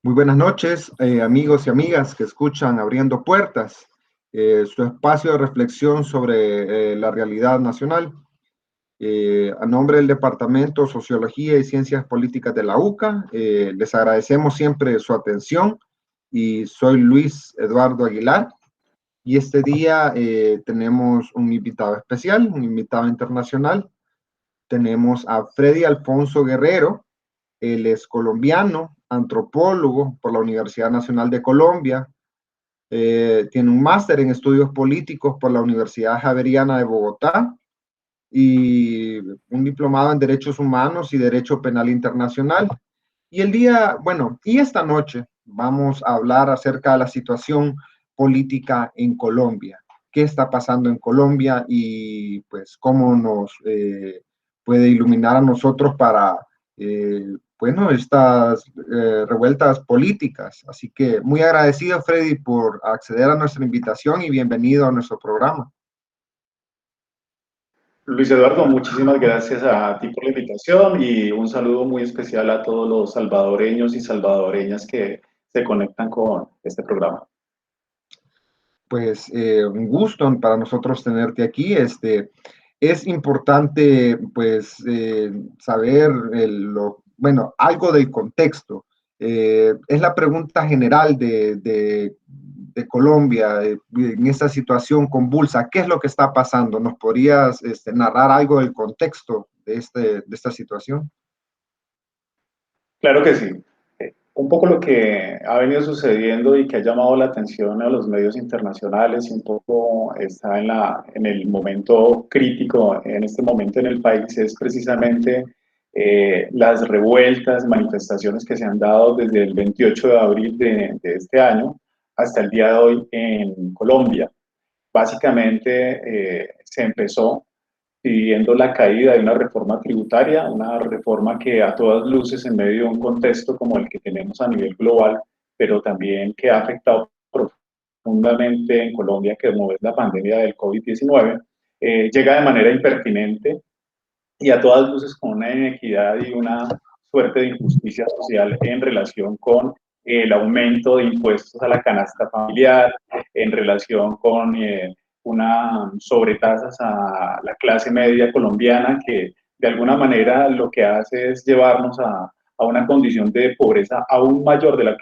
Muy buenas noches, amigos y amigas que escuchan Abriendo Puertas, su espacio de reflexión sobre la realidad nacional. A nombre del Departamento de Sociología y Ciencias Políticas de la UCA, les agradecemos siempre su atención y soy Luis Eduardo Aguilar. Y este día tenemos un invitado especial, un invitado internacional. Tenemos a Freddy Alfonso Guerrero. Él es colombiano, antropólogo por la Universidad Nacional de Colombia. Tiene un máster en estudios políticos por la Universidad Javeriana de Bogotá y un diplomado en Derechos Humanos y Derecho Penal Internacional. Y esta noche vamos a hablar acerca de la situación política en Colombia. ¿Qué está pasando en Colombia y pues cómo nos puede iluminar a nosotros para estas revueltas políticas? Así que muy agradecido, Freddy, por acceder a nuestra invitación y bienvenido a nuestro programa. Luis Eduardo, muchísimas gracias a ti por la invitación y un saludo muy especial a todos los salvadoreños y salvadoreñas que se conectan con este programa. Pues un gusto para nosotros tenerte aquí. Es importante pues saber algo del contexto. Es la pregunta general de Colombia en esta situación convulsa. ¿Qué es lo que está pasando? ¿Nos podrías narrar algo del contexto de esta situación? Claro que sí. Un poco lo que ha venido sucediendo y que ha llamado la atención a los medios internacionales y un poco está en el momento crítico en este momento en el país es precisamente las revueltas, manifestaciones que se han dado desde el 28 de abril de este año hasta el día de hoy en Colombia. Básicamente se empezó pidiendo la caída de una reforma tributaria, una reforma que a todas luces en medio de un contexto como el que tenemos a nivel global, pero también que ha afectado profundamente en Colombia, que como es la pandemia del COVID-19, llega de manera impertinente y a todas luces con una inequidad y una suerte de injusticia social en relación con el aumento de impuestos a la canasta familiar, en relación con una sobretasas a la clase media colombiana que de alguna manera lo que hace es llevarnos a una condición de pobreza aún mayor de la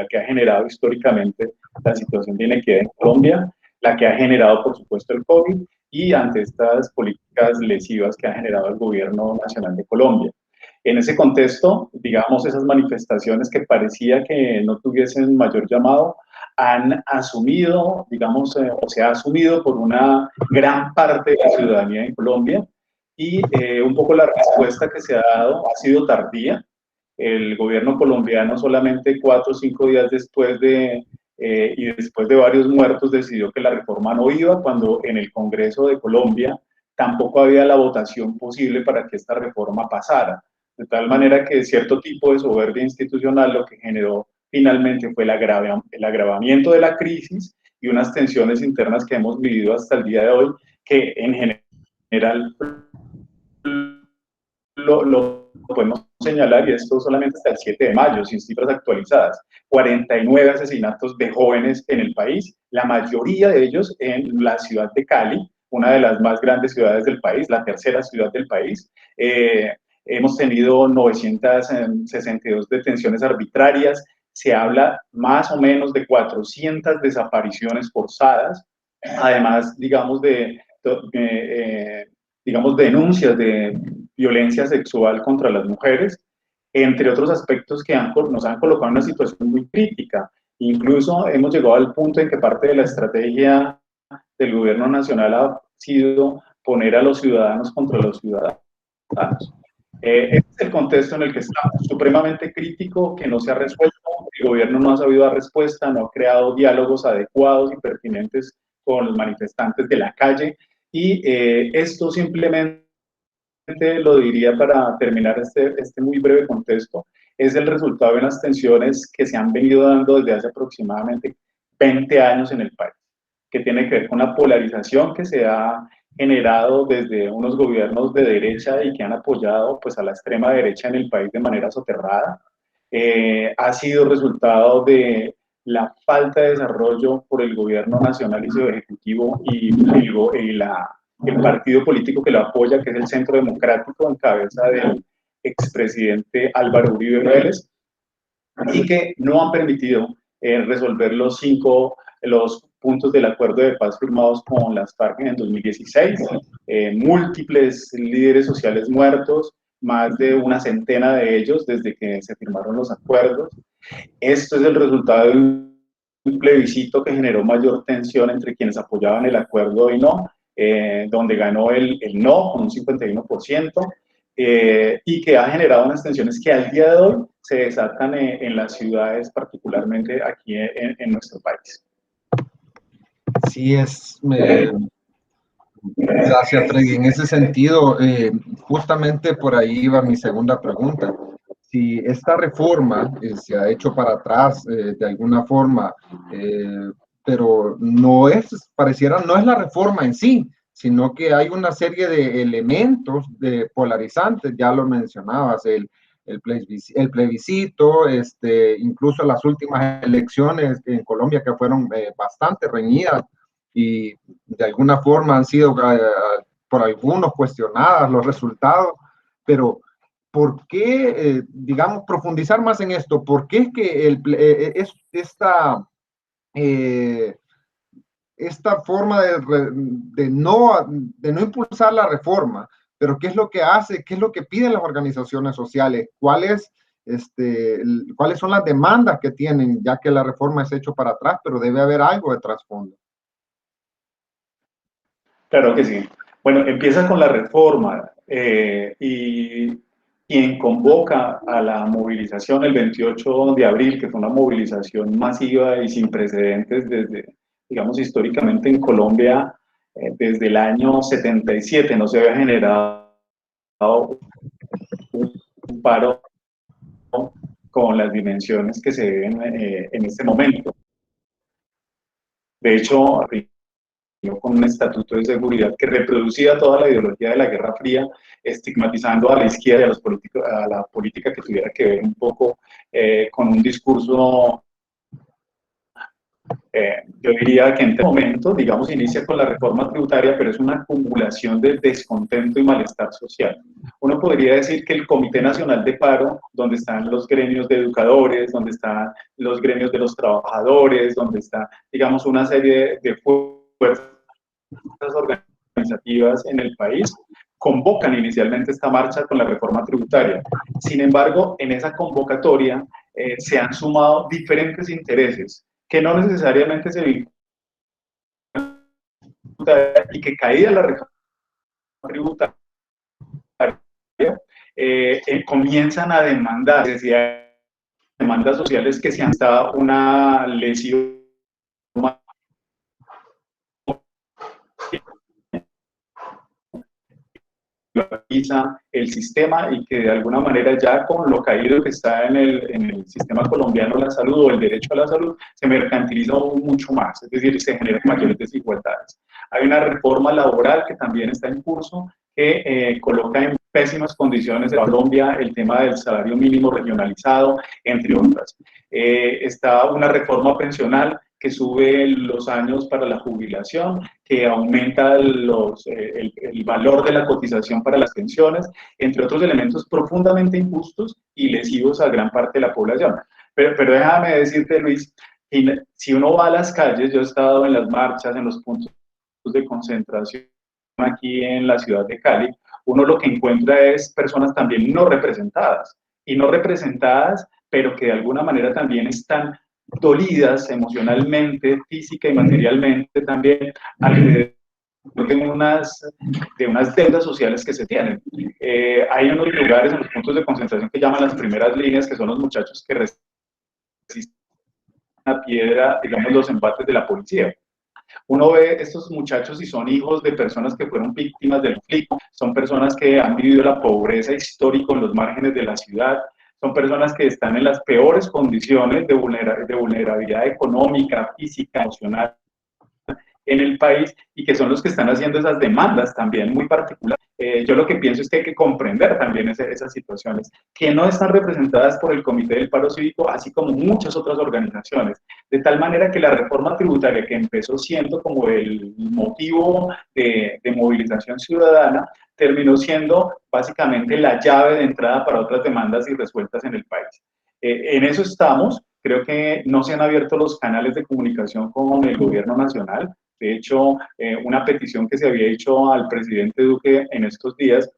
que ha generado históricamente la situación de inequidad en Colombia, la que ha generado por supuesto el COVID y ante estas políticas lesivas que ha generado el gobierno nacional de Colombia. En ese contexto, digamos, esas manifestaciones que parecía que no tuviesen mayor llamado, han asumido, digamos, o se ha asumido por una gran parte de la ciudadanía en Colombia y un poco la respuesta que se ha dado ha sido tardía. El gobierno colombiano solamente 4 o 5 días después y después de varios muertos decidió que la reforma no iba, cuando en el Congreso de Colombia tampoco había la votación posible para que esta reforma pasara. De tal manera que cierto tipo de soberbia institucional lo que generó finalmente fue el agravamiento de la crisis y unas tensiones internas que hemos vivido hasta el día de hoy, que en general lo podemos señalar, y esto solamente hasta el 7 de mayo, sin cifras actualizadas, 49 asesinatos de jóvenes en el país, la mayoría de ellos en la ciudad de Cali, una de las más grandes ciudades del país, la tercera ciudad del país. Hemos tenido 962 detenciones arbitrarias, se habla más o menos de 400 desapariciones forzadas, además, digamos, digamos, denuncias de violencia sexual contra las mujeres, entre otros aspectos que nos han colocado en una situación muy crítica. Incluso hemos llegado al punto en que parte de la estrategia del gobierno nacional ha sido poner a los ciudadanos contra los ciudadanos. Este es el contexto en el que estamos, supremamente crítico, que no se ha resuelto, el gobierno no ha sabido dar respuesta, no ha creado diálogos adecuados y pertinentes con los manifestantes de la calle, y esto simplemente lo diría para terminar este muy breve contexto, es el resultado de unas tensiones que se han venido dando desde hace aproximadamente 20 años en el país, que tiene que ver con la polarización que se ha generado desde unos gobiernos de derecha y que han apoyado pues a la extrema derecha en el país de manera soterrada. ha sido resultado de la falta de desarrollo por el gobierno nacional y su ejecutivo el partido político que lo apoya, que es el Centro Democrático, en cabeza del expresidente Álvaro Uribe Vélez, y que no han permitido resolver los puntos del acuerdo de paz firmados con las FARC en el 2016, múltiples líderes sociales muertos, más de una centena de ellos desde que se firmaron los acuerdos. Esto es el resultado de un plebiscito que generó mayor tensión entre quienes apoyaban el acuerdo y no, donde ganó el no con un 51%, y que ha generado unas tensiones que al día de hoy se desatan en las ciudades, particularmente aquí en nuestro país. Sí, gracias, Freddy. En ese sentido, justamente por ahí iba mi segunda pregunta. Si esta reforma se ha hecho para atrás de alguna forma, pero pareciera, no es la reforma en sí, sino que hay una serie de elementos polarizantes, ya lo mencionabas, el plebiscito, incluso las últimas elecciones en Colombia que fueron bastante reñidas y de alguna forma han sido por algunos cuestionadas los resultados, pero ¿por qué, digamos, profundizar más en esto? ¿Por qué es que esta forma de no impulsar la reforma, pero qué es lo que hace, qué es lo que piden las organizaciones sociales, cuáles son las demandas que tienen, ya que la reforma es hecho para atrás, pero debe haber algo de trasfondo? Claro que sí. Bueno, empieza con la reforma y quien convoca a la movilización el 28 de abril, que fue una movilización masiva y sin precedentes desde, digamos, históricamente en Colombia, desde el año 77 no se había generado un paro con las dimensiones que se ven en este momento. De hecho, con un estatuto de seguridad que reproducía toda la ideología de la Guerra Fría, estigmatizando a la izquierda y a la política que tuviera que ver un poco con un discurso, yo diría que en este momento, digamos, inicia con la reforma tributaria, pero es una acumulación de descontento y malestar social. Uno podría decir que el Comité Nacional de Paro, donde están los gremios de educadores, donde están los gremios de los trabajadores, donde está, digamos, una serie de fuerzas organizativas en el país, convocan inicialmente esta marcha con la reforma tributaria. Sin embargo, en esa convocatoria se han sumado diferentes intereses que no necesariamente se vinculan y que caída la reforma tributaria comienzan a demandar, demandas sociales que se han dado una lesión el sistema y que de alguna manera ya con lo caído que está en el sistema colombiano de la salud o el derecho a la salud se mercantiliza mucho más, es decir, se generan mayores desigualdades. Hay una reforma laboral que también está en curso que coloca en pésimas condiciones en Colombia el tema del salario mínimo regionalizado, entre otras. Está una reforma pensional que sube los años para la jubilación, que aumenta el valor de la cotización para las pensiones, entre otros elementos profundamente injustos y lesivos a gran parte de la población. Pero déjame decirte, Luis, si uno va a las calles, yo he estado en las marchas, en los puntos de concentración aquí en la ciudad de Cali, uno lo que encuentra es personas también no representadas, pero que de alguna manera también están dolidas emocionalmente, física y materialmente también, alrededor de unas deudas sociales que se tienen. Hay unos lugares, en los puntos de concentración que llaman las primeras líneas, que son los muchachos que resisten a piedra, digamos, los embates de la policía. Uno ve estos muchachos y son hijos de personas que fueron víctimas del conflicto, son personas que han vivido la pobreza histórica en los márgenes de la ciudad, son personas que están en las peores condiciones de vulnerabilidad económica, física, emocional, en el país y que son los que están haciendo esas demandas también muy particulares. Yo lo que pienso es que hay que comprender también esas situaciones que no están representadas por el Comité del Paro Cívico, así como muchas otras organizaciones, de tal manera que la reforma tributaria que empezó siendo como el motivo de movilización ciudadana, terminó siendo básicamente la llave de entrada para otras demandas irresueltas en el país. En eso estamos. Creo que no se han abierto los canales de comunicación con el gobierno nacional. De hecho, una petición que se había hecho al presidente Duque en estos días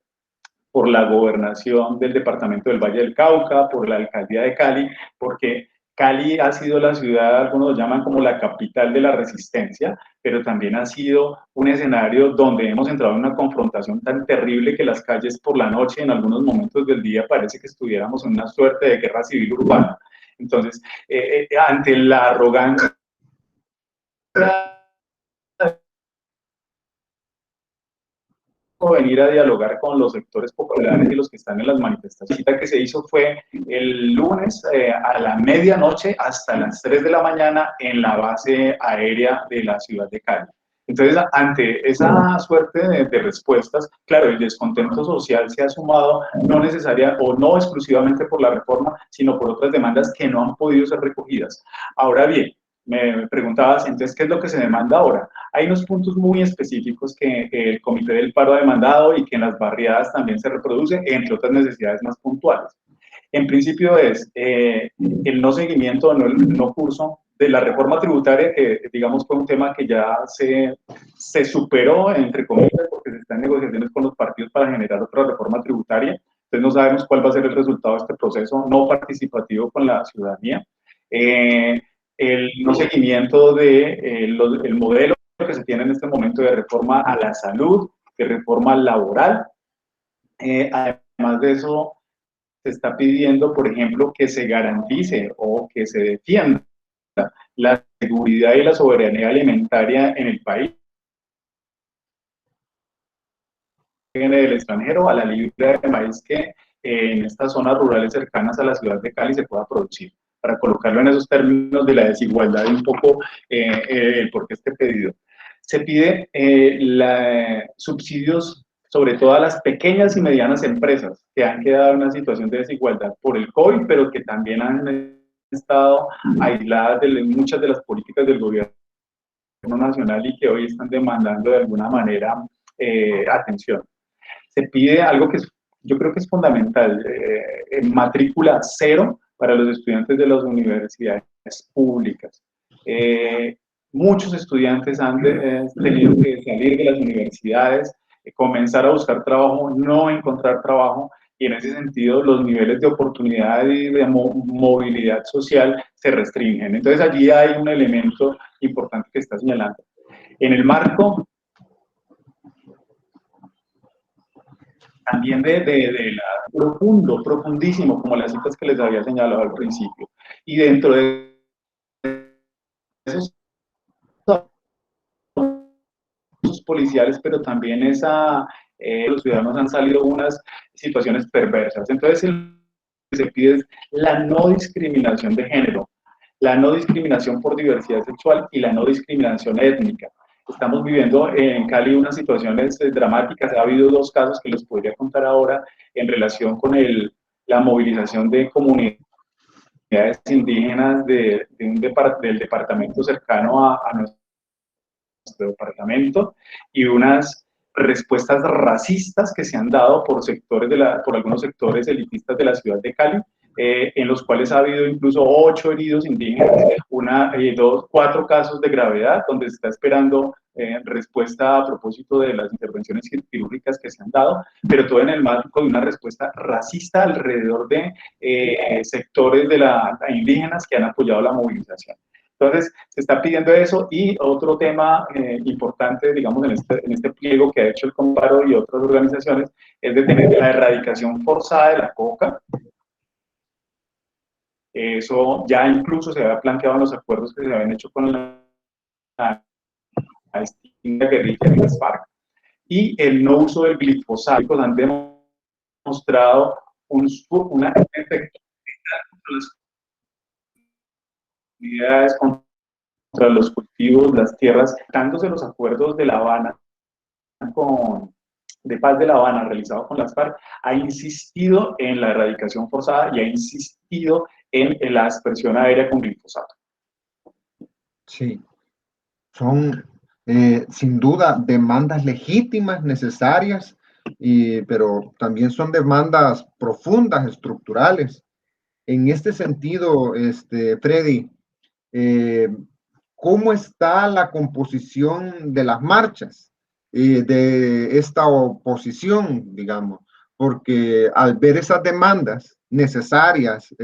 por la gobernación del departamento del Valle del Cauca, por la alcaldía de Cali, porque Cali ha sido la ciudad, algunos lo llaman como la capital de la resistencia, pero también ha sido un escenario donde hemos entrado en una confrontación tan terrible que las calles por la noche, en algunos momentos del día, parece que estuviéramos en una suerte de guerra civil urbana. Entonces, ante la arrogancia venir a dialogar con los sectores populares y los que están en las manifestaciones. La cita que se hizo fue el lunes a la medianoche hasta las 3 de la mañana en la base aérea de la ciudad de Cali. Entonces, ante esa suerte de respuestas, claro, el descontento social se ha sumado no necesaria o no exclusivamente por la reforma, sino por otras demandas que no han podido ser recogidas. Ahora bien, me preguntabas, entonces, ¿qué es lo que se demanda ahora? Hay unos puntos muy específicos que el Comité del Paro ha demandado y que en las barriadas también se reproduce, entre otras necesidades más puntuales. En principio es el no seguimiento, el no curso de la reforma tributaria, que digamos fue un tema que ya se superó, entre comillas, porque se están en negociaciones con los partidos para generar otra reforma tributaria. Entonces no sabemos cuál va a ser el resultado de este proceso no participativo con la ciudadanía. El no seguimiento del modelo que se tiene en este momento de reforma a la salud, de reforma laboral. Además de eso, se está pidiendo, por ejemplo, que se garantice o que se defienda la seguridad y la soberanía alimentaria en el país, en el extranjero, a la libra de maíz que en estas zonas rurales cercanas a la ciudad de Cali se pueda producir. Para colocarlo en esos términos de la desigualdad y un poco el por qué este pedido. Se pide subsidios sobre todo a las pequeñas y medianas empresas que han quedado en una situación de desigualdad por el COVID, pero que también han estado aisladas de muchas de las políticas del gobierno nacional y que hoy están demandando de alguna manera atención. Se pide algo que yo creo que es fundamental, matrícula cero para los estudiantes de las universidades públicas. Muchos estudiantes han tenido que salir de las universidades, comenzar a buscar trabajo, no encontrar trabajo, y en ese sentido los niveles de oportunidad y de movilidad social se restringen. Entonces allí hay un elemento importante que está señalando. En el marco también de la profundísimo, como las citas que les había señalado al principio. Y dentro de esos policiales, pero también los ciudadanos han salido unas situaciones perversas. Entonces, lo que se pide es la no discriminación de género, la no discriminación por diversidad sexual y la no discriminación étnica. Estamos viviendo en Cali unas situaciones dramáticas. Ha habido 2 casos que les podría contar ahora en relación con la movilización de comunidades indígenas del departamento cercano a nuestro departamento, y unas respuestas racistas que se han dado por algunos sectores elitistas de la ciudad de Cali, en los cuales ha habido incluso 8 heridos indígenas, 4 casos de gravedad, donde se está esperando respuesta a propósito de las intervenciones quirúrgicas que se han dado, pero todo en el marco de una respuesta racista alrededor de sectores indígenas que han apoyado la movilización. Entonces, se está pidiendo eso, y otro tema importante, digamos, en este pliego que ha hecho el Comparo y otras organizaciones, es de tener la erradicación forzada de la coca. Eso ya incluso se había planteado en los acuerdos que se habían hecho con la extinta guerrilla de las FARC. Y el no uso del glifosato, han demostrado un efecto contra las unidades, contra los cultivos las tierras, dándose los acuerdos de La Habana de paz de La Habana realizado con las FARC, ha insistido en la erradicación forzada y ha insistido en la aspersión aérea con glifosato. Sí, son sin duda demandas legítimas, necesarias, pero también son demandas profundas, estructurales. En este sentido, Freddy, eh, ¿cómo está la composición de las marchas de esta oposición, digamos? Porque al ver esas demandas necesarias,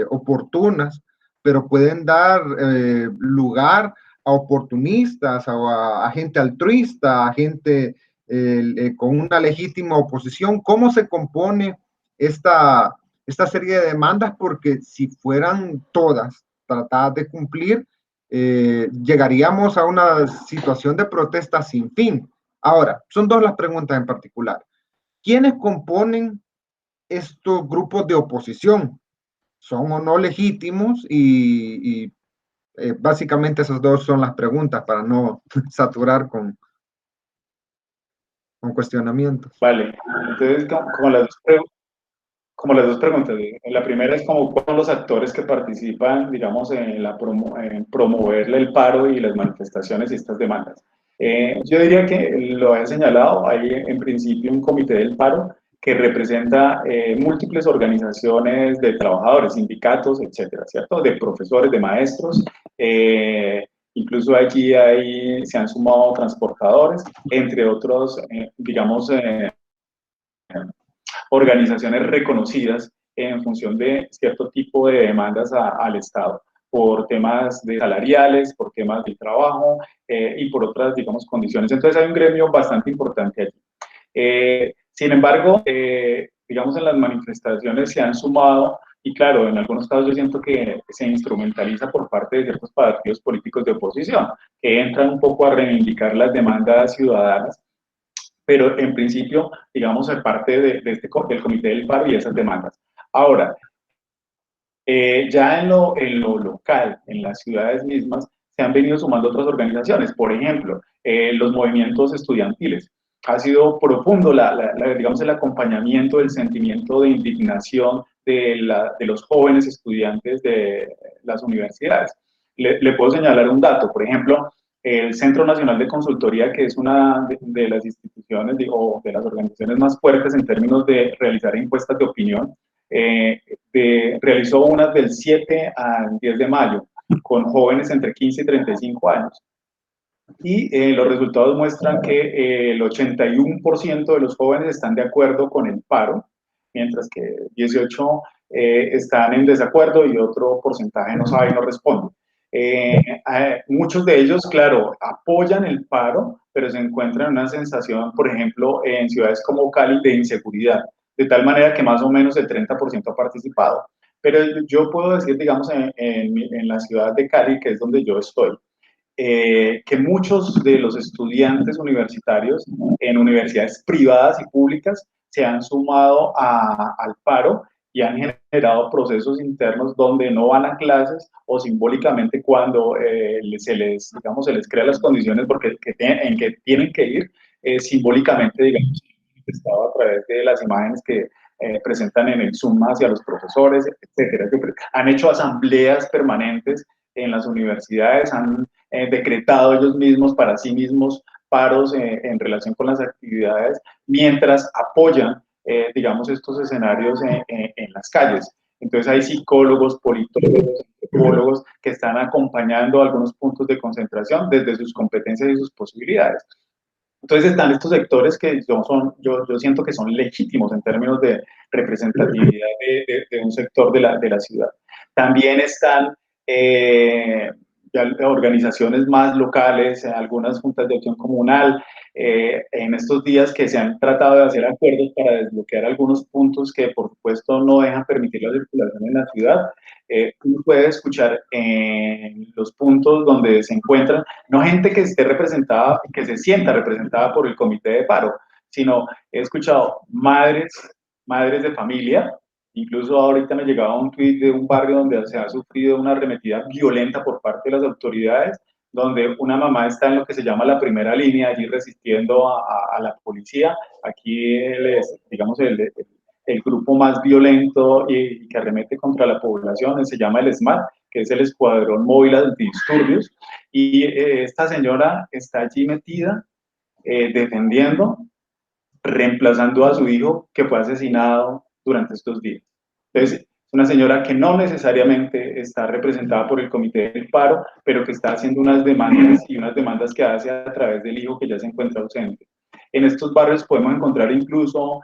oportunas, pero pueden dar lugar a oportunistas, a gente altruista, a gente con una legítima oposición. ¿Cómo se compone esta serie de demandas? Porque si fueran todas tratadas de cumplir, llegaríamos a una situación de protesta sin fin. Ahora, son dos las preguntas en particular. ¿Quiénes componen estos grupos de oposición? ¿Son o no legítimos? Básicamente esas dos son las preguntas para no saturar con cuestionamientos. Vale, entonces como las dos preguntas. La primera es como cuáles son los actores que participan, digamos, en promoverle el paro y las manifestaciones y estas demandas. Yo diría que lo he señalado, hay en principio un comité del paro que representa múltiples organizaciones de trabajadores, sindicatos, etcétera, ¿cierto? De profesores, de maestros, incluso allí se han sumado transportadores, entre otros, digamos, organizaciones reconocidas en función de cierto tipo de demandas al Estado, por temas de salariales, por temas de trabajo y por otras, digamos, condiciones. Entonces hay un gremio bastante importante allí. Sin embargo, digamos, en las manifestaciones se han sumado, y claro, en algunos casos yo siento que se instrumentaliza por parte de ciertos partidos políticos de oposición, que entran un poco a reivindicar las demandas ciudadanas, pero en principio, digamos, es parte del Comité del Paro y esas demandas. Ahora, ya en lo local, en las ciudades mismas, se han venido sumando otras organizaciones, por ejemplo, los movimientos estudiantiles. Ha sido profundo, digamos, el acompañamiento del sentimiento de indignación de los jóvenes estudiantes de las universidades. Le puedo señalar un dato, por ejemplo, el Centro Nacional de Consultoría, que es una de las instituciones o de las organizaciones más fuertes en términos de realizar encuestas de opinión, realizó unas del 7 al 10 de mayo con jóvenes entre 15 y 35 años. Y los resultados muestran que el 81% de los jóvenes están de acuerdo con el paro, mientras que 18 están en desacuerdo y otro porcentaje no sabe y no responde. Muchos de ellos, claro, apoyan el paro, pero se encuentran en una sensación, por ejemplo, en ciudades como Cali, de inseguridad, de tal manera que más o menos el 30% ha participado. Pero yo puedo decir, digamos, en la ciudad de Cali, que es donde yo estoy, que muchos de los estudiantes universitarios en universidades privadas y públicas se han sumado al paro y han generado procesos internos donde no van a clases o simbólicamente cuando digamos, se les crea las condiciones en que tienen que ir, simbólicamente, digamos, manifestado a través de las imágenes que presentan en el Zoom hacia los profesores, etcétera. Han hecho asambleas permanentes en las universidades, han decretado ellos mismos para sí mismos paros en relación con las actividades, mientras apoyan, digamos, estos escenarios en las calles. Entonces hay psicólogos, politólogos, antropólogos que están acompañando algunos puntos de concentración desde sus competencias y sus posibilidades. Entonces están estos sectores que yo siento que son legítimos en términos de representatividad de un sector de la ciudad. También están organizaciones más locales, algunas juntas de acción comunal, en estos días que se han tratado de hacer acuerdos para desbloquear algunos puntos que por supuesto no dejan permitir la circulación en la ciudad. Uno puede escuchar en los puntos donde se encuentran, no gente que esté representada, que se sienta representada por el comité de paro, sino he escuchado madres de familia. Incluso ahorita me llegaba un tuit de un barrio donde se ha sufrido una arremetida violenta por parte de las autoridades, donde una mamá está en lo que se llama la primera línea, allí resistiendo a la policía. Aquí es, digamos, el grupo más violento y que arremete contra la población, se llama el SMAT, que es el Escuadrón Móvil Antidisturbios, y esta señora está allí metida, defendiendo, reemplazando a su hijo que fue asesinado durante estos días. Entonces, es una señora que no necesariamente está representada por el Comité del Paro, pero que está haciendo unas demandas y unas demandas que hace a través del hijo que ya se encuentra ausente. En estos barrios podemos encontrar incluso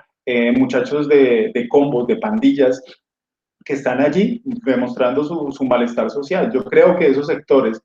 muchachos de combos, de pandillas, que están allí demostrando su malestar social. Yo creo que esos sectores,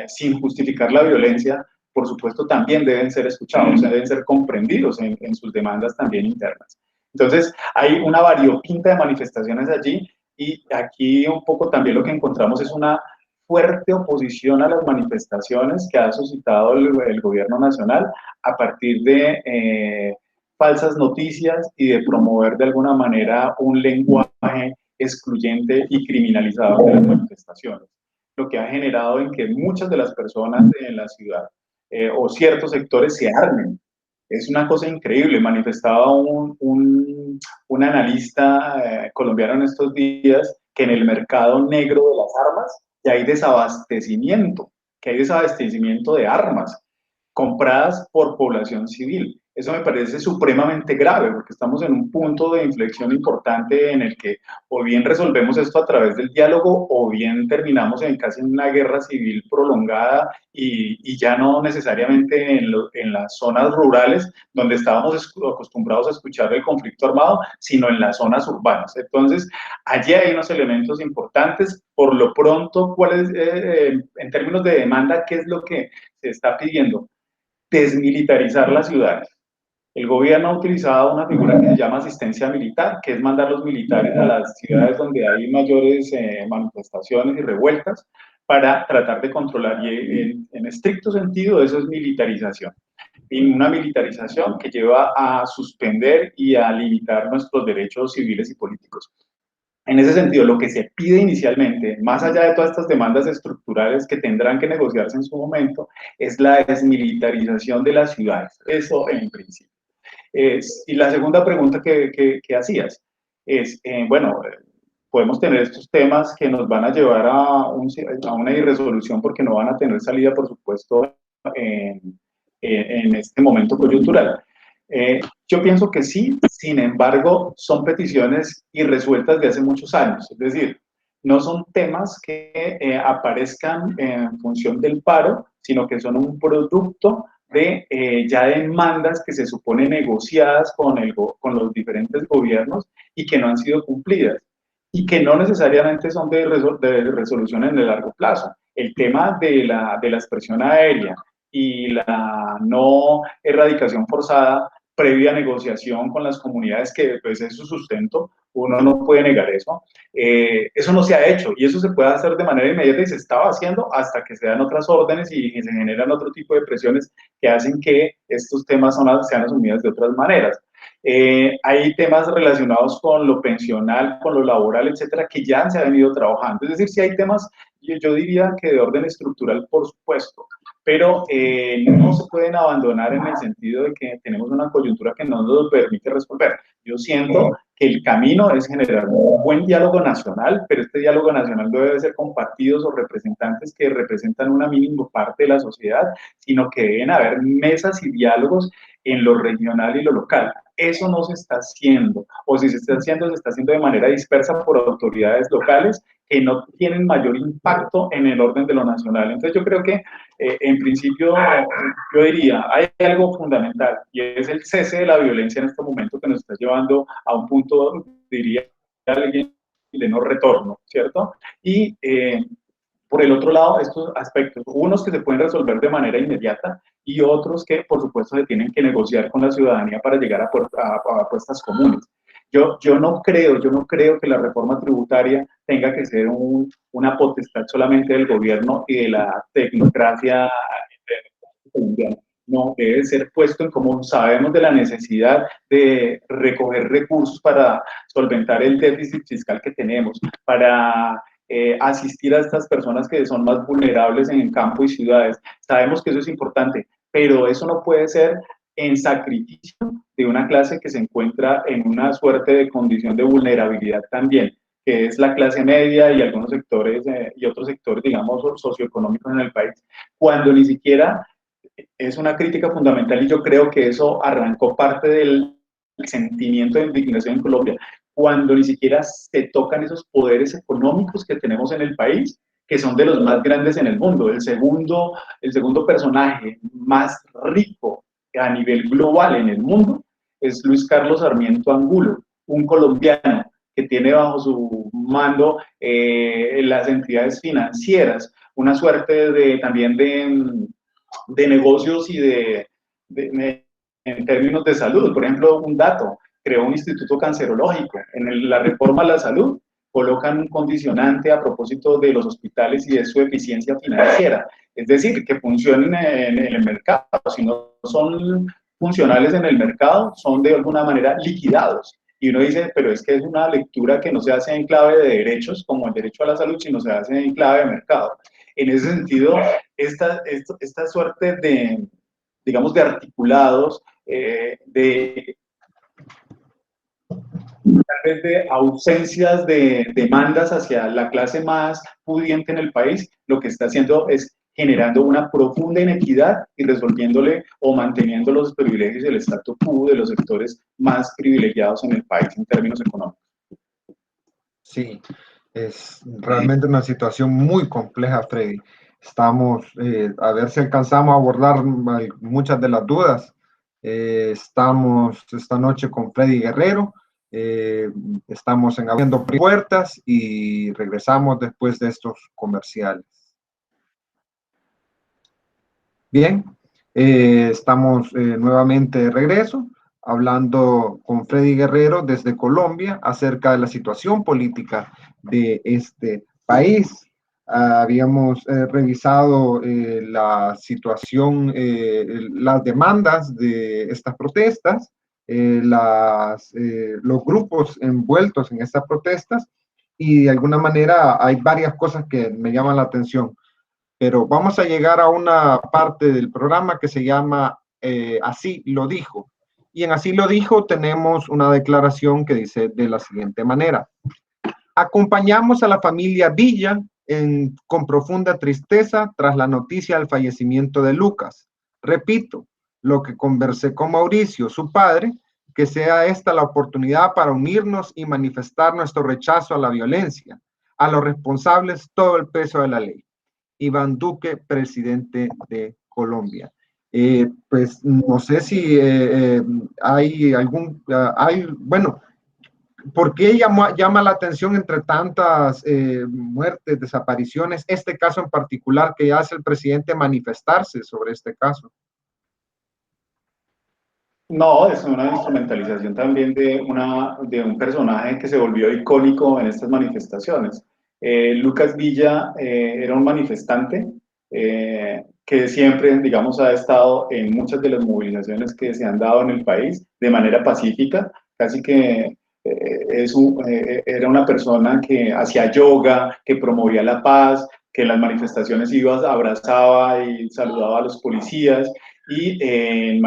sin justificar la violencia, por supuesto, también deben ser escuchados, deben ser comprendidos en sus demandas también internas. Entonces, hay una variopinta de manifestaciones allí y aquí un poco también lo que encontramos es una fuerte oposición a las manifestaciones que ha suscitado el gobierno nacional a partir de falsas noticias y de promover de alguna manera un lenguaje excluyente y criminalizador de las manifestaciones, lo que ha generado en que muchas de las personas en la ciudad o ciertos sectores se armen. Es una cosa increíble. Manifestaba un analista colombiano en estos días que en el mercado negro de las armas ya hay desabastecimiento, que hay desabastecimiento de armas compradas por población civil. Eso me parece supremamente grave porque estamos en un punto de inflexión importante en el que o bien resolvemos esto a través del diálogo o bien terminamos en casi una guerra civil prolongada y ya no necesariamente en las zonas rurales donde estábamos acostumbrados a escuchar el conflicto armado, sino en las zonas urbanas. Entonces, allí hay unos elementos importantes. Por lo pronto, ¿cuál es, en términos de demanda, qué es lo que se está pidiendo? Desmilitarizar las ciudades. El gobierno ha utilizado una figura que se llama asistencia militar, que es mandar los militares a las ciudades donde hay mayores manifestaciones y revueltas para tratar de controlar. Y en estricto sentido eso es militarización. Y una militarización que lleva a suspender y a limitar nuestros derechos civiles y políticos. En ese sentido, lo que se pide inicialmente, más allá de todas estas demandas estructurales que tendrán que negociarse en su momento, es la desmilitarización de las ciudades. Eso en principio. Y la segunda pregunta que hacías es, bueno, podemos tener estos temas que nos van a llevar a una irresolución porque no van a tener salida, por supuesto, en este momento coyuntural. Yo pienso que sí, sin embargo, son peticiones irresueltas de hace muchos años, es decir, no son temas que aparezcan en función del paro, sino que son un producto de ya demandas que se supone negociadas con los diferentes gobiernos y que no han sido cumplidas y que no necesariamente son de resolución en el largo plazo. El tema de la expresión aérea y la no erradicación forzada previa negociación con las comunidades, que pues es su sustento, uno no puede negar eso. Eso no se ha hecho y eso se puede hacer de manera inmediata y se estaba haciendo hasta que se dan otras órdenes y se generan otro tipo de presiones que hacen que estos temas sean asumidos de otras maneras. Hay temas relacionados con lo pensional, con lo laboral, etcétera, que ya se han venido trabajando. Es decir, si hay temas, yo diría que de orden estructural, por supuesto, pero no se pueden abandonar en el sentido de que tenemos una coyuntura que no nos permite resolver. Yo siento que el camino es generar un buen diálogo nacional, pero este diálogo nacional no debe ser con partidos o representantes que representan una mínima parte de la sociedad, sino que deben haber mesas y diálogos en lo regional y lo local. Eso no se está haciendo, o si se está haciendo, se está haciendo de manera dispersa por autoridades locales que no tienen mayor impacto en el orden de lo nacional. Entonces yo creo que en principio yo diría, hay algo fundamental y es el cese de la violencia en este momento que nos está llevando a un punto, diría alguien, de no retorno, ¿cierto? Y por el otro lado, estos aspectos, unos que se pueden resolver de manera inmediata y otros que, por supuesto, se tienen que negociar con la ciudadanía para llegar a apuestas comunes. Yo no creo que la reforma tributaria tenga que ser una potestad solamente del gobierno y de la tecnocracia colombiana. No, debe ser puesto en común. Sabemos de la necesidad de recoger recursos para solventar el déficit fiscal que tenemos, para asistir a estas personas que son más vulnerables en el campo y ciudades. Sabemos que eso es importante, pero eso no puede ser en sacrificio de una clase que se encuentra en una suerte de condición de vulnerabilidad también, que es la clase media y algunos sectores y otros sectores, digamos, socioeconómicos en el país, cuando ni siquiera es una crítica fundamental y yo creo que eso arrancó parte del sentimiento de indignación en Colombia, cuando ni siquiera se tocan esos poderes económicos que tenemos en el país, que son de los más grandes en el mundo. El segundo personaje más rico a nivel global en el mundo es Luis Carlos Sarmiento Angulo, un colombiano que tiene bajo su mando las entidades financieras, una suerte también de negocios y en términos de salud. Por ejemplo, un dato, creó un instituto cancerológico. En la reforma a la salud colocan un condicionante a propósito de los hospitales y de su eficiencia financiera. Es decir, que funcionen en el mercado. Si no son funcionales en el mercado, son de alguna manera liquidados. Y uno dice, pero es que es una lectura que no se hace en clave de derechos, como el derecho a la salud, sino se hace en clave de mercado. En ese sentido, esta suerte de, digamos, de articulados, tal vez de ausencias de demandas hacia la clase más pudiente en el país, lo que está haciendo es generando una profunda inequidad y resolviéndole o manteniendo los privilegios y el statu quo de los sectores más privilegiados en el país en términos económicos. Sí, es realmente una situación muy compleja, Freddy. Estamos, a ver si alcanzamos a abordar muchas de las dudas. Estamos esta noche con Freddy Guerrero. Estamos en Abriendo Puertas y regresamos después de estos comerciales. Bien, estamos nuevamente de regreso, hablando con Freddy Guerrero desde Colombia acerca de la situación política de este país. Habíamos revisado la situación, las demandas de estas protestas, los grupos envueltos en estas protestas, y de alguna manera hay varias cosas que me llaman la atención. Pero vamos a llegar a una parte del programa que se llama Así lo dijo. Y en Así lo dijo tenemos una declaración que dice de la siguiente manera. Acompañamos a la familia Villa con profunda tristeza tras la noticia del fallecimiento de Lucas. Repito, lo que conversé con Mauricio, su padre, que sea esta la oportunidad para unirnos y manifestar nuestro rechazo a la violencia, a los responsables todo el peso de la ley. Iván Duque, presidente de Colombia. Pues no sé si hay bueno, ¿por qué llama la atención entre tantas muertes, desapariciones, este caso en particular que hace el presidente manifestarse sobre este caso? No, es una instrumentalización también de un personaje que se volvió icónico en estas manifestaciones. Lucas Villa era un manifestante que siempre, digamos, ha estado en muchas de las movilizaciones que se han dado en el país de manera pacífica, casi que era una persona que hacía yoga, que promovía la paz, que en las manifestaciones iba, abrazaba y saludaba a los policías. Y en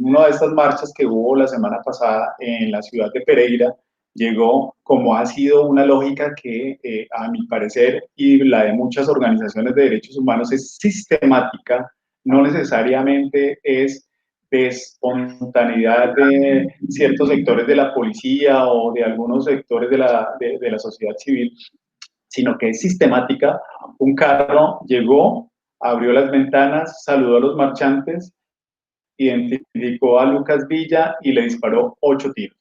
una de estas marchas que hubo la semana pasada en la ciudad de Pereira, llegó, como ha sido una lógica que a mi parecer y la de muchas organizaciones de derechos humanos es sistemática, no necesariamente es de espontaneidad de ciertos sectores de la policía o de algunos sectores de la sociedad civil, sino que es sistemática. Un carro llegó, abrió las ventanas, saludó a los marchantes, identificó a Lucas Villa y le disparó 8 tiros.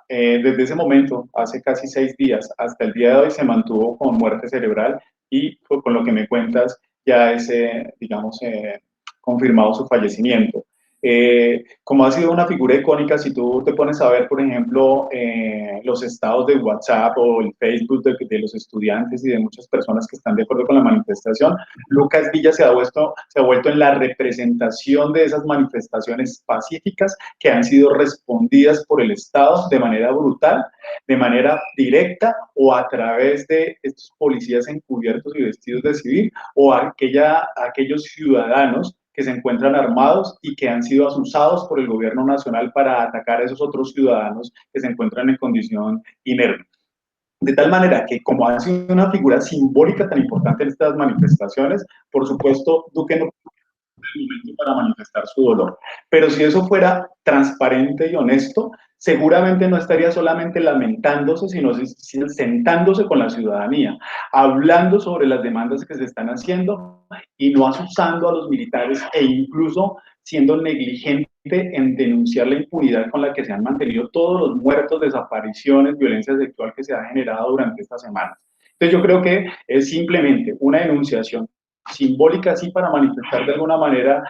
Desde ese momento, hace casi 6 días, hasta el día de hoy se mantuvo con muerte cerebral y con lo que me cuentas ya es, digamos, confirmado su fallecimiento. Como ha sido una figura icónica, si tú te pones a ver, por ejemplo, los estados de WhatsApp o el Facebook de los estudiantes y de muchas personas que están de acuerdo con la manifestación, Lucas Villa se ha vuelto en la representación de esas manifestaciones pacíficas que han sido respondidas por el Estado de manera brutal, de manera directa o a través de estos policías encubiertos y vestidos de civil o aquellos ciudadanos que se encuentran armados y que han sido asusados por el gobierno nacional para atacar a esos otros ciudadanos que se encuentran en condición inerte. De tal manera que, como ha sido una figura simbólica tan importante en estas manifestaciones, por supuesto, Duque no el momento para manifestar su dolor. Pero si eso fuera transparente y honesto, seguramente no estaría solamente lamentándose, sino sentándose con la ciudadanía, hablando sobre las demandas que se están haciendo y no asusando a los militares e incluso siendo negligente en denunciar la impunidad con la que se han mantenido todos los muertos, desapariciones, violencia sexual que se ha generado durante estas semanas. Entonces yo creo que es simplemente una denunciación simbólica, sí, para manifestar de alguna manera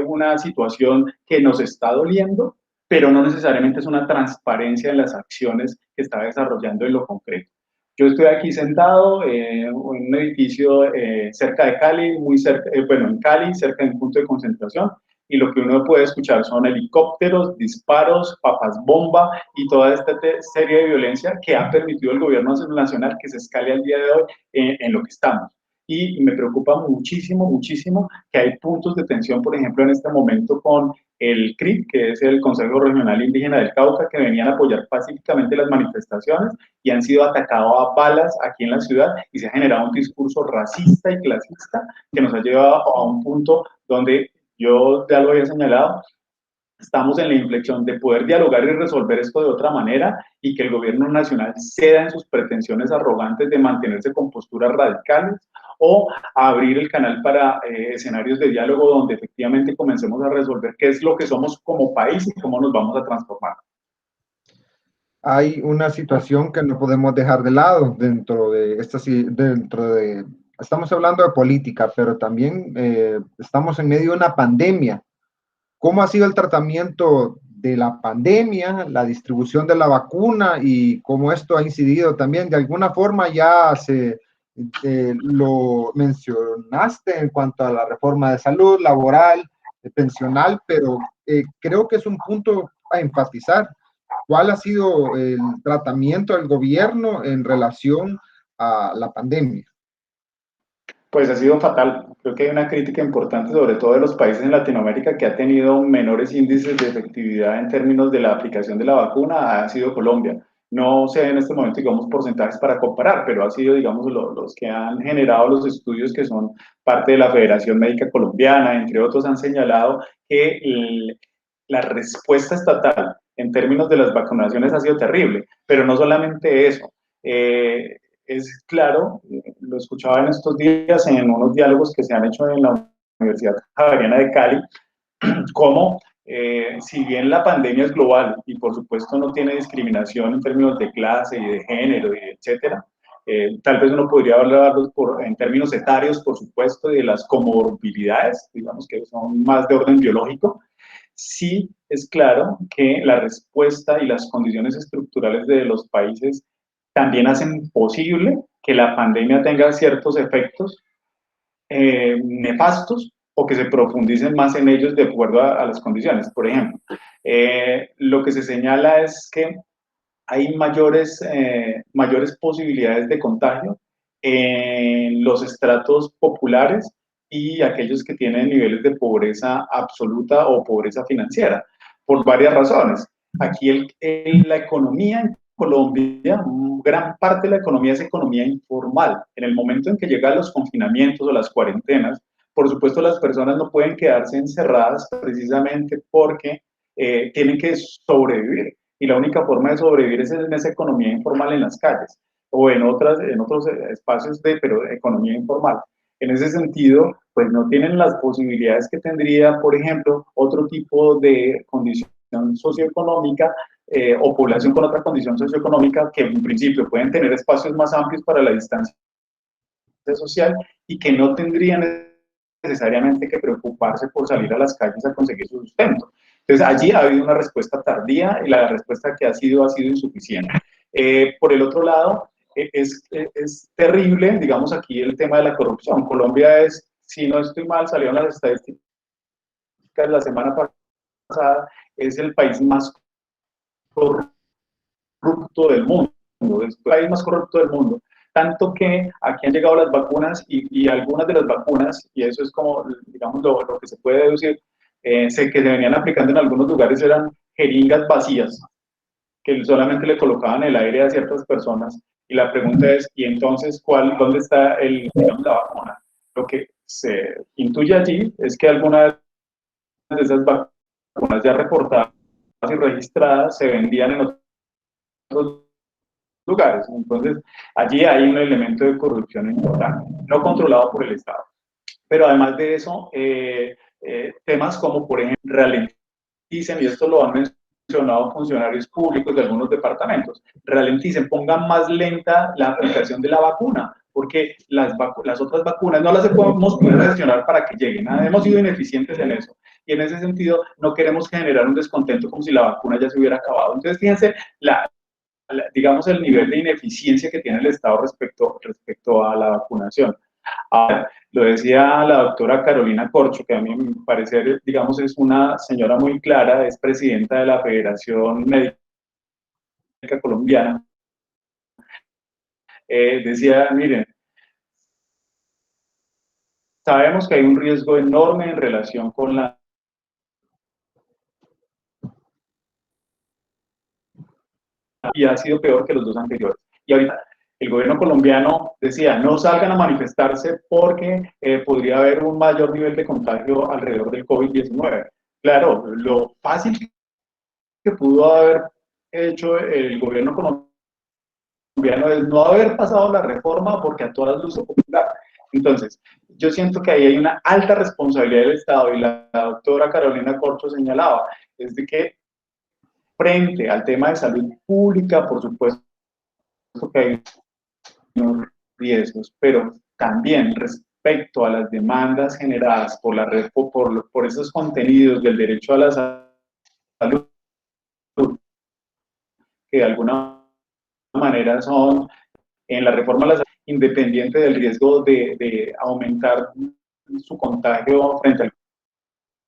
una situación que nos está doliendo, pero no necesariamente es una transparencia en las acciones que está desarrollando en lo concreto. Yo estoy aquí sentado en un edificio cerca de Cali, muy cerca, bueno, en Cali, cerca de un punto de concentración, y lo que uno puede escuchar son helicópteros, disparos, papas bomba y toda esta serie de violencia que ha permitido el gobierno nacional que se escale al día de hoy en lo que estamos. Y me preocupa muchísimo, muchísimo que hay puntos de tensión, por ejemplo, en este momento con el CRIP, que es el Consejo Regional Indígena del Cauca, que venían a apoyar pacíficamente las manifestaciones y han sido atacados a balas aquí en la ciudad y se ha generado un discurso racista y clasista que nos ha llevado a un punto donde yo ya lo había señalado, estamos en la inflexión de poder dialogar y resolver esto de otra manera y que el gobierno nacional ceda en sus pretensiones arrogantes de mantenerse con posturas radicales o abrir el canal para escenarios de diálogo donde efectivamente comencemos a resolver qué es lo que somos como país y cómo nos vamos a transformar. Hay una situación que no podemos dejar de lado estamos hablando de política, pero también estamos en medio de una pandemia. ¿Cómo ha sido el tratamiento de la pandemia, la distribución de la vacuna y cómo esto ha incidido también? De alguna forma ya lo mencionaste en cuanto a la reforma de salud, laboral, pensional, pero creo que es un punto a enfatizar. ¿Cuál ha sido el tratamiento del gobierno en relación a la pandemia? Pues ha sido fatal. Creo que hay una crítica importante, sobre todo de los países en Latinoamérica, que ha tenido menores índices de efectividad en términos de la aplicación de la vacuna, ha sido Colombia. No sé en este momento, digamos, porcentajes para comparar, pero ha sido, digamos, los que han generado los estudios que son parte de la Federación Médica Colombiana, entre otros, han señalado que la respuesta estatal en términos de las vacunaciones ha sido terrible, pero no solamente eso. Es claro, lo escuchaba en estos días en unos diálogos que se han hecho en la Universidad Javeriana de Cali, cómo si bien la pandemia es global y por supuesto no tiene discriminación en términos de clase y de género y etcétera, tal vez uno podría hablarlos en términos etarios, por supuesto, y de las comorbilidades, digamos que son más de orden biológico. Sí es claro que la respuesta y las condiciones estructurales de los países también hacen posible que la pandemia tenga ciertos efectos nefastos o que se profundicen más en ellos de acuerdo a las condiciones. Por ejemplo, lo que se señala es que hay mayores posibilidades de contagio en los estratos populares y aquellos que tienen niveles de pobreza absoluta o pobreza financiera, por varias razones. Aquí la economía en Colombia, gran parte de la economía es economía informal. En el momento en que llegan los confinamientos o las cuarentenas, por supuesto las personas no pueden quedarse encerradas precisamente porque tienen que sobrevivir y la única forma de sobrevivir es en esa economía informal en las calles o en otros espacios pero de economía informal. En ese sentido, pues no tienen las posibilidades que tendría, por ejemplo, otro tipo de condición socioeconómica o población con otra condición socioeconómica que en principio pueden tener espacios más amplios para la distancia social y que no tendrían necesariamente que preocuparse por salir a las calles a conseguir su sustento. Entonces, allí ha habido una respuesta tardía y la respuesta que ha sido insuficiente. Por el otro lado, es terrible, digamos, aquí el tema de la corrupción. Colombia es, si no estoy mal, salieron las estadísticas la semana pasada, es el país más corrupto del mundo, es el país más corrupto del mundo. Tanto que aquí han llegado las vacunas y algunas de las vacunas, y eso es como, digamos, lo que se puede deducir, que se venían aplicando en algunos lugares eran jeringas vacías, que solamente le colocaban el aire a ciertas personas. Y la pregunta es, ¿y entonces dónde está digamos, la vacuna? Lo que se intuye allí es que algunas de esas vacunas ya reportadas y registradas se vendían en otros lugares. Entonces, allí hay un elemento de corrupción importante, no controlado por el Estado. Pero además de eso, temas como, por ejemplo, ralenticen, y esto lo han mencionado funcionarios públicos de algunos departamentos, ralenticen, pongan más lenta la aplicación de la vacuna, porque las otras vacunas no las podemos gestionar para que lleguen. Hemos sido ineficientes en eso. Y en ese sentido, no queremos generar un descontento como si la vacuna ya se hubiera acabado. Entonces, fíjense, digamos, el nivel de ineficiencia que tiene el Estado respecto a la vacunación. Ahora, lo decía la doctora Carolina Corcho, que a mí me parece, digamos, es una señora muy clara, es presidenta de la Federación Médica Colombiana. Decía, miren, sabemos que hay un riesgo enorme en relación con la... y ha sido peor que los dos anteriores. Y ahorita el gobierno colombiano decía, no salgan a manifestarse porque podría haber un mayor nivel de contagio alrededor del COVID-19. Claro, lo fácil que pudo haber hecho el gobierno colombiano es no haber pasado la reforma porque a todas luces popular. Entonces, yo siento que ahí hay una alta responsabilidad del Estado y la doctora Carolina Corcho señalaba, es de que frente al tema de salud pública, por supuesto que hay unos riesgos, pero también respecto a las demandas generadas por, por esos contenidos del derecho a la salud, que de alguna manera son en la reforma a la salud, independiente del riesgo de aumentar su contagio frente al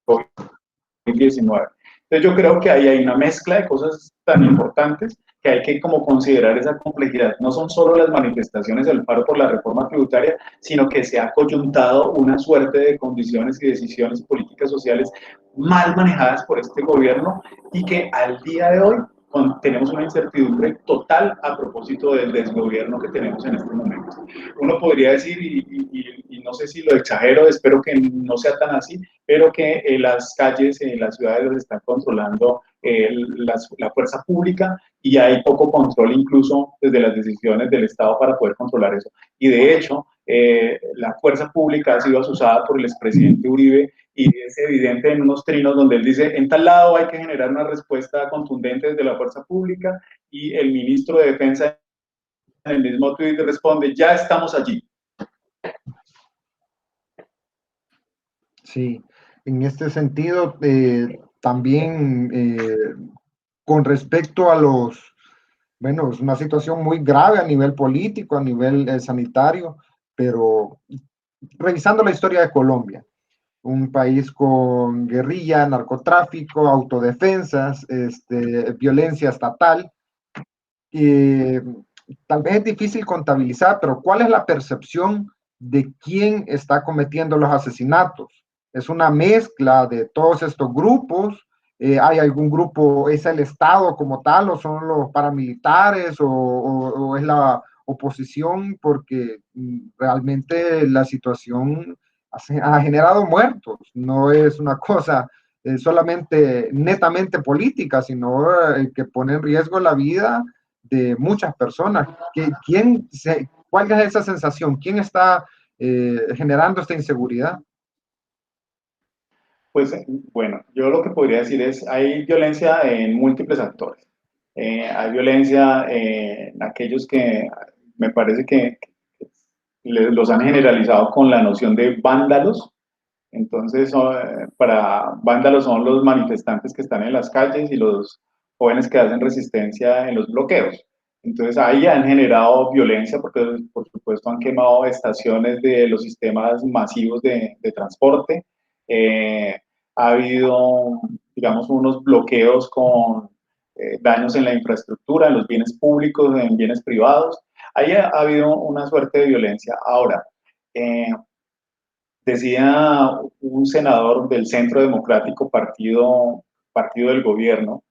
COVID-19. Entonces yo creo que ahí hay una mezcla de cosas tan importantes que hay que como considerar esa complejidad. No son solo las manifestaciones del paro por la reforma tributaria, sino que se ha coyuntado una suerte de condiciones y decisiones políticas sociales mal manejadas por este gobierno y que al día de hoy tenemos una incertidumbre total a propósito del desgobierno que tenemos en este momento. Uno podría decir, y no sé si lo exagero, espero que no sea tan así, pero que las calles en las ciudades las están controlando la fuerza pública y hay poco control incluso desde las decisiones del Estado para poder controlar eso. Y de hecho, la fuerza pública ha sido asusada por el expresidente Uribe y es evidente en unos trinos donde él dice, en tal lado hay que generar una respuesta contundente desde la fuerza pública y el ministro de Defensa en el mismo tuit responde, ya estamos allí. Sí, en este sentido, también con respecto a bueno, es una situación muy grave a nivel político, a nivel sanitario, pero revisando la historia de Colombia, un país con guerrilla, narcotráfico, autodefensas, violencia estatal, y tal vez es difícil contabilizar, pero ¿cuál es la percepción de quién está cometiendo los asesinatos? ¿Es una mezcla de todos estos grupos? ¿Hay algún grupo, es el Estado como tal, o son los paramilitares, o es la oposición? Porque realmente la situación ha generado muertos, no es una cosa solamente netamente política, sino que pone en riesgo la vida de muchas personas. ¿Cuál es esa sensación? ¿Quién está generando esta inseguridad? Pues bueno, yo lo que podría decir es, hay violencia en múltiples actores. Hay violencia en aquellos que me parece que los han generalizado con la noción de vándalos, Entonces, para vándalos son los manifestantes que están en las calles y los jóvenes que hacen resistencia en los bloqueos. Entonces, ahí han generado violencia porque, por supuesto, han quemado estaciones de los sistemas masivos de transporte. Eh, ha habido, digamos, unos bloqueos con daños en la infraestructura, en los bienes públicos, en bienes privados. Ahí ha habido una suerte de violencia. Ahora, eh, decía un senador del Centro Democrático, partido del gobierno,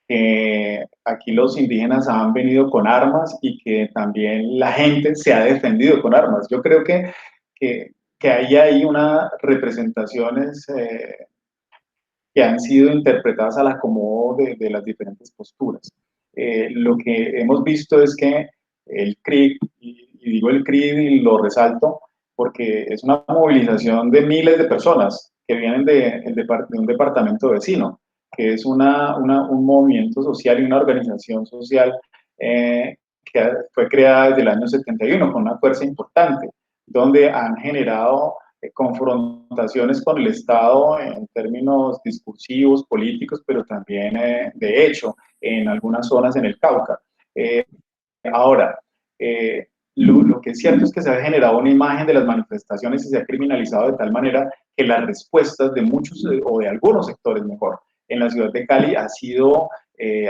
que aquí los indígenas han venido con armas y que también la gente se ha defendido con armas. Yo creo que ahí hay unas representaciones que han sido interpretadas al acomodo de las diferentes posturas. Lo que hemos visto es que el CRIC, y digo el CRIC y lo resalto, porque es una movilización de miles de personas que vienen de un departamento vecino, que es un movimiento social y una organización social que fue creada desde el año 71 con una fuerza importante, donde han generado confrontaciones con el Estado en términos discursivos, políticos, pero también de hecho en algunas zonas en el Cauca. Eh, ahora, lo que es cierto es que se ha generado una imagen de las manifestaciones y se ha criminalizado de tal manera que las respuestas de muchos o de algunos sectores, mejor, en la ciudad de Cali ha sido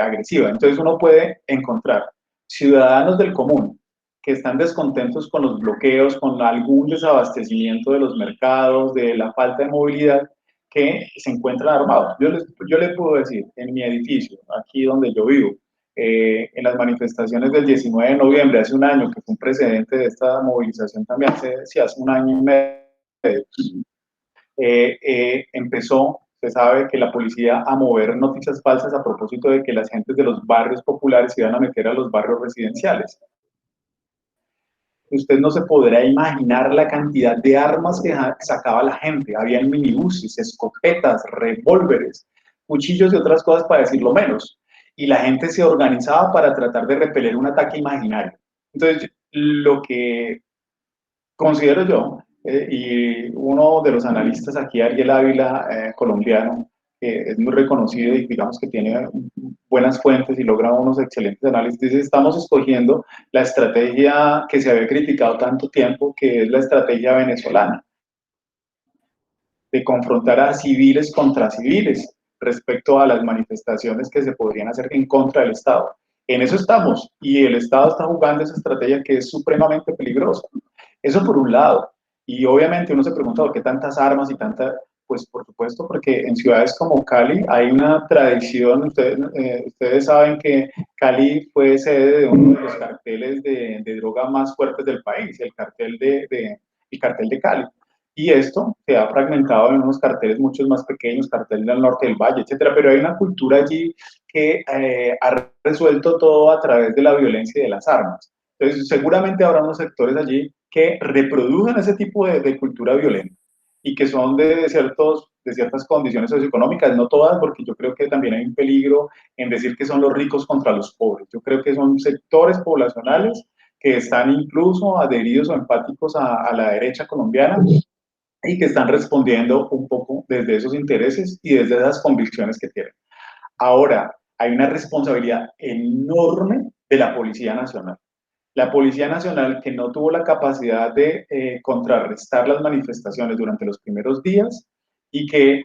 agresiva. Entonces uno puede encontrar ciudadanos del común que están descontentos con los bloqueos, con algún desabastecimiento de los mercados, de la falta de movilidad, que se encuentran armados. Yo les puedo decir, en mi edificio, aquí donde yo vivo, en las manifestaciones del 19 de noviembre, hace un año, que fue un precedente de esta movilización también, hace un año y medio, empezó, se sabe que la policía a mover noticias falsas a propósito de que las gentes de los barrios populares se iban a meter a los barrios residenciales. Usted no se podrá imaginar la cantidad de armas que sacaba la gente. Habían minibuses, escopetas, revólveres, cuchillos y otras cosas para decirlo menos. Y la gente se organizaba para tratar de repeler un ataque imaginario. Entonces, lo que considero yo, y uno de los analistas aquí, Ariel Ávila, colombiano, que es muy reconocido y digamos que tiene buenas fuentes y logra unos excelentes análisis, dice, estamos escogiendo la estrategia que se había criticado tanto tiempo, que es la estrategia venezolana, de confrontar a civiles contra civiles respecto a las manifestaciones que se podrían hacer en contra del Estado. En eso estamos, y el Estado está jugando esa estrategia que es supremamente peligrosa. Eso por un lado. Y obviamente uno se pregunta por qué tantas armas y tanta, pues por supuesto, porque en ciudades como Cali hay una tradición, ustedes saben que Cali fue sede de uno de los carteles de droga más fuertes del país, el cartel de Cali. Y esto se ha fragmentado en unos carteles muchos más pequeños, cartel del norte del valle, etcétera, pero hay una cultura allí que ha resuelto todo a través de la violencia y de las armas. Entonces, seguramente habrá unos sectores allí que reproducen ese tipo de cultura violenta y que son de ciertas condiciones socioeconómicas, no todas, porque yo creo que también hay un peligro en decir que son los ricos contra los pobres. Yo creo que son sectores poblacionales que están incluso adheridos o empáticos a la derecha colombiana y que están respondiendo un poco desde esos intereses y desde esas convicciones que tienen. Ahora, hay una responsabilidad enorme de la Policía Nacional. La Policía Nacional, que no tuvo la capacidad de contrarrestar las manifestaciones durante los primeros días y que,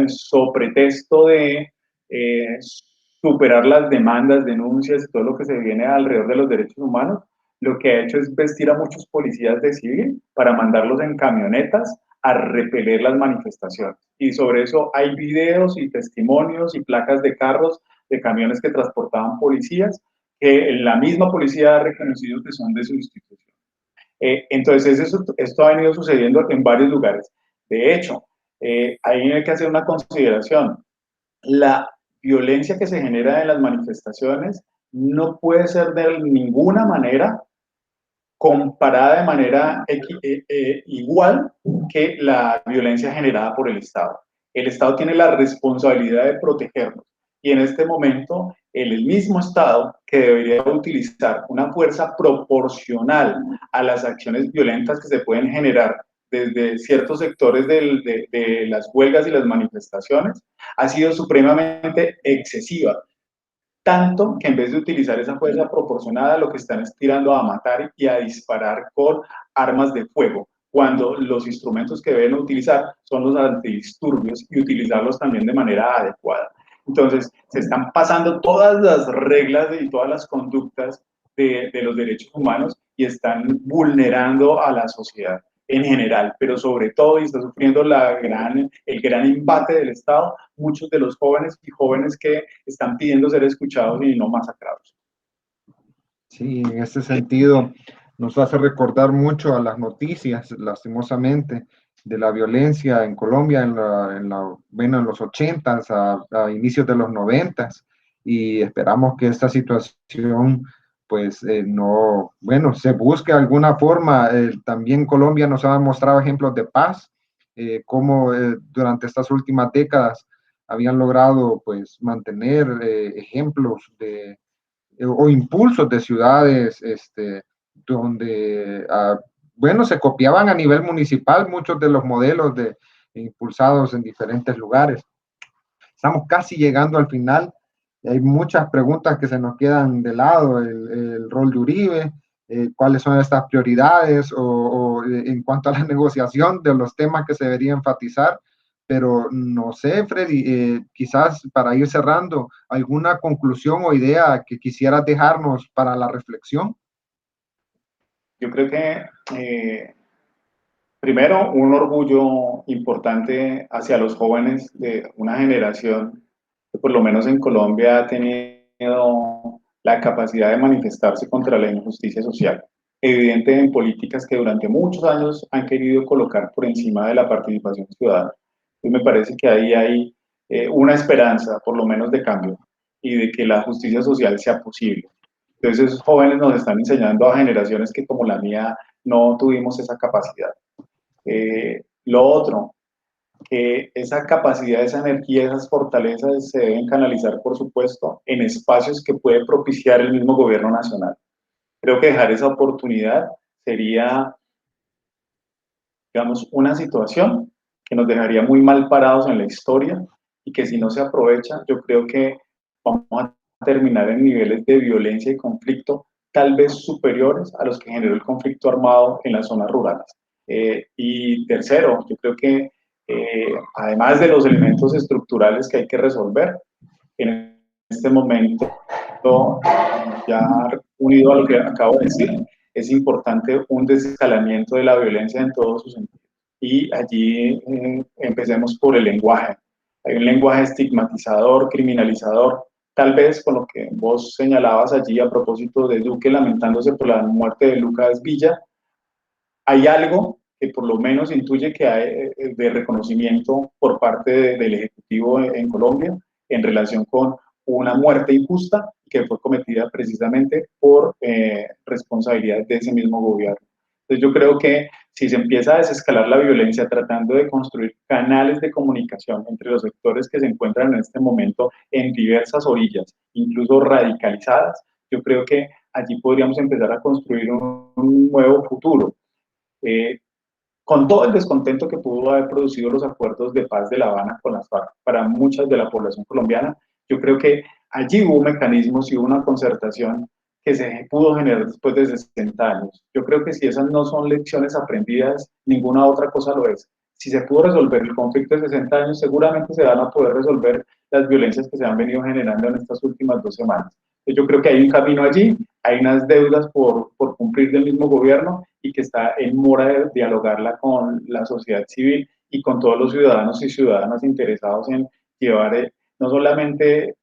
so pretexto de superar las demandas, denuncias y todo lo que se viene alrededor de los derechos humanos, lo que ha hecho es vestir a muchos policías de civil para mandarlos en camionetas a repeler las manifestaciones. Y sobre eso hay videos y testimonios y placas de carros, de camiones que transportaban policías, que la misma policía ha reconocido que son de su institución. Entonces, esto ha venido sucediendo en varios lugares. De hecho, ahí hay que hacer una consideración. La violencia que se genera en las manifestaciones no puede ser de ninguna manera comparada de manera igual que la violencia generada por el Estado. El Estado tiene la responsabilidad de protegernos y en este momento el mismo Estado que debería utilizar una fuerza proporcional a las acciones violentas que se pueden generar desde ciertos sectores de las huelgas y las manifestaciones ha sido supremamente excesiva. Tanto que en vez de utilizar esa fuerza proporcionada, lo que están es tirando a matar y a disparar con armas de fuego, cuando los instrumentos que deben utilizar son los antidisturbios y utilizarlos también de manera adecuada. Entonces, se están pasando todas las reglas y todas las conductas de los derechos humanos y están vulnerando a la sociedad en general, pero sobre todo, y está sufriendo el gran embate del Estado, muchos de los jóvenes y jóvenes que están pidiendo ser escuchados y no masacrados. Sí, en ese sentido nos hace recordar mucho a las noticias, lastimosamente, de la violencia en Colombia bueno, en los 80s, a inicios de los 90s, y esperamos que esta situación, pues, no, bueno, se busque alguna forma. También Colombia nos ha mostrado ejemplos de paz, cómo durante estas últimas décadas habían logrado, pues, mantener ejemplos o impulsos de ciudades donde, bueno, se copiaban a nivel municipal muchos de los modelos impulsados en diferentes lugares. Estamos casi llegando al final. Hay muchas preguntas que se nos quedan de lado, el rol de Uribe, cuáles son estas prioridades o en cuanto a la negociación de los temas que se debería enfatizar. Pero no sé, Freddy, quizás para ir cerrando, ¿alguna conclusión o idea que quisieras dejarnos para la reflexión? Yo creo que, primero, un orgullo importante hacia los jóvenes de una generación que por lo menos en Colombia ha tenido la capacidad de manifestarse contra la injusticia social, evidente en políticas que durante muchos años han querido colocar por encima de la participación ciudadana. Y me parece que ahí hay una esperanza, por lo menos de cambio, y de que la justicia social sea posible. Entonces, esos jóvenes nos están enseñando a generaciones que como la mía no tuvimos esa capacidad. Lo otro, que esa capacidad, esa energía, esas fortalezas se deben canalizar, por supuesto, en espacios que puede propiciar el mismo gobierno nacional. Creo que dejar esa oportunidad sería, digamos, una situación que nos dejaría muy mal parados en la historia y que si no se aprovecha, yo creo que vamos a terminar en niveles de violencia y conflicto tal vez superiores a los que generó el conflicto armado en las zonas rurales. Y tercero, yo creo que además de los elementos estructurales que hay que resolver, en este momento, ya unido a lo que acabo de decir, es importante un desescalamiento de la violencia en todos sus sentidos. Y allí empecemos por el lenguaje. Hay un lenguaje estigmatizador, criminalizador, tal vez con lo que vos señalabas allí a propósito de Duque lamentándose por la muerte de Lucas Villa. Hay algo que por lo menos intuye que hay de reconocimiento por parte del Ejecutivo en Colombia en relación con una muerte injusta que fue cometida precisamente por responsabilidad de ese mismo gobierno. Entonces yo creo que si se empieza a desescalar la violencia tratando de construir canales de comunicación entre los sectores que se encuentran en este momento en diversas orillas, incluso radicalizadas, yo creo que allí podríamos empezar a construir un nuevo futuro. Eh, con todo el descontento que pudo haber producido los acuerdos de paz de La Habana con las FARC para muchas de la población colombiana, yo creo que allí hubo mecanismos y hubo una concertación que se pudo generar después de 60 años. Yo creo que si esas no son lecciones aprendidas, ninguna otra cosa lo es. Si se pudo resolver el conflicto de 60 años, seguramente se van a poder resolver las violencias que se han venido generando en estas últimas 2 semanas. Yo creo que hay un camino allí, hay unas deudas por cumplir del mismo gobierno y que está en mora de dialogarla con la sociedad civil y con todos los ciudadanos y ciudadanas interesados en llevar no solamente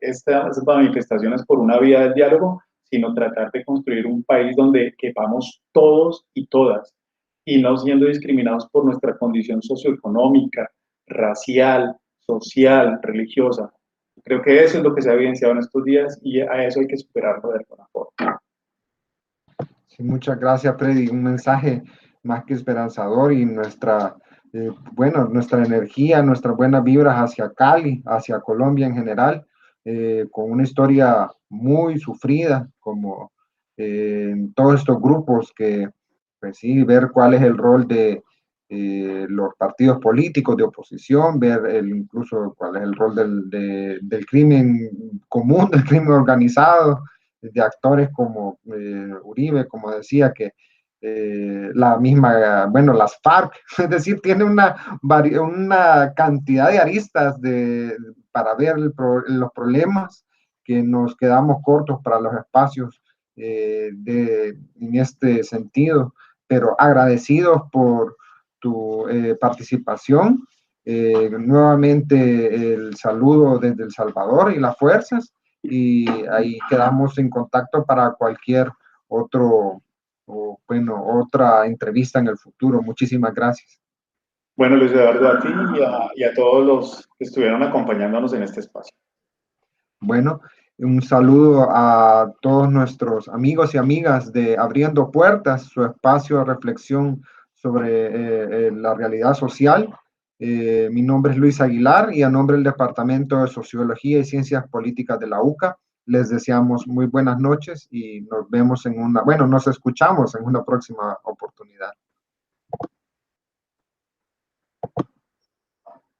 estas manifestaciones por una vía del diálogo, sino tratar de construir un país donde quepamos todos y todas y no siendo discriminados por nuestra condición socioeconómica, racial, social, religiosa. Creo que eso es lo que se ha evidenciado en estos días y a eso hay que superarlo de alguna forma. Sí, muchas gracias, Freddy. Un mensaje más que esperanzador y bueno, nuestra energía, nuestras buenas vibras hacia Cali, hacia Colombia en general, con una historia muy sufrida, como todos estos grupos que, pues sí, ver cuál es el rol los partidos políticos de oposición, ver incluso cuál es el rol del crimen común, del crimen organizado, de actores como Uribe, como decía, que la misma, bueno, las FARC, es decir, tiene una cantidad de aristas para ver los problemas que nos quedamos cortos para los espacios en este sentido, pero agradecidos por tu participación. Nuevamente el saludo desde El Salvador y las fuerzas, y ahí quedamos en contacto para cualquier otra entrevista en el futuro. Muchísimas gracias. Bueno, Luis Eduardo, a ti y a todos los que estuvieron acompañándonos en este espacio. Bueno, un saludo a todos nuestros amigos y amigas de Abriendo Puertas, su espacio de reflexión sobre la realidad social. Mi nombre es Luis Aguilar y a nombre del Departamento de Sociología y Ciencias Políticas de la UCA, les deseamos muy buenas noches y nos vemos nos escuchamos en una próxima oportunidad.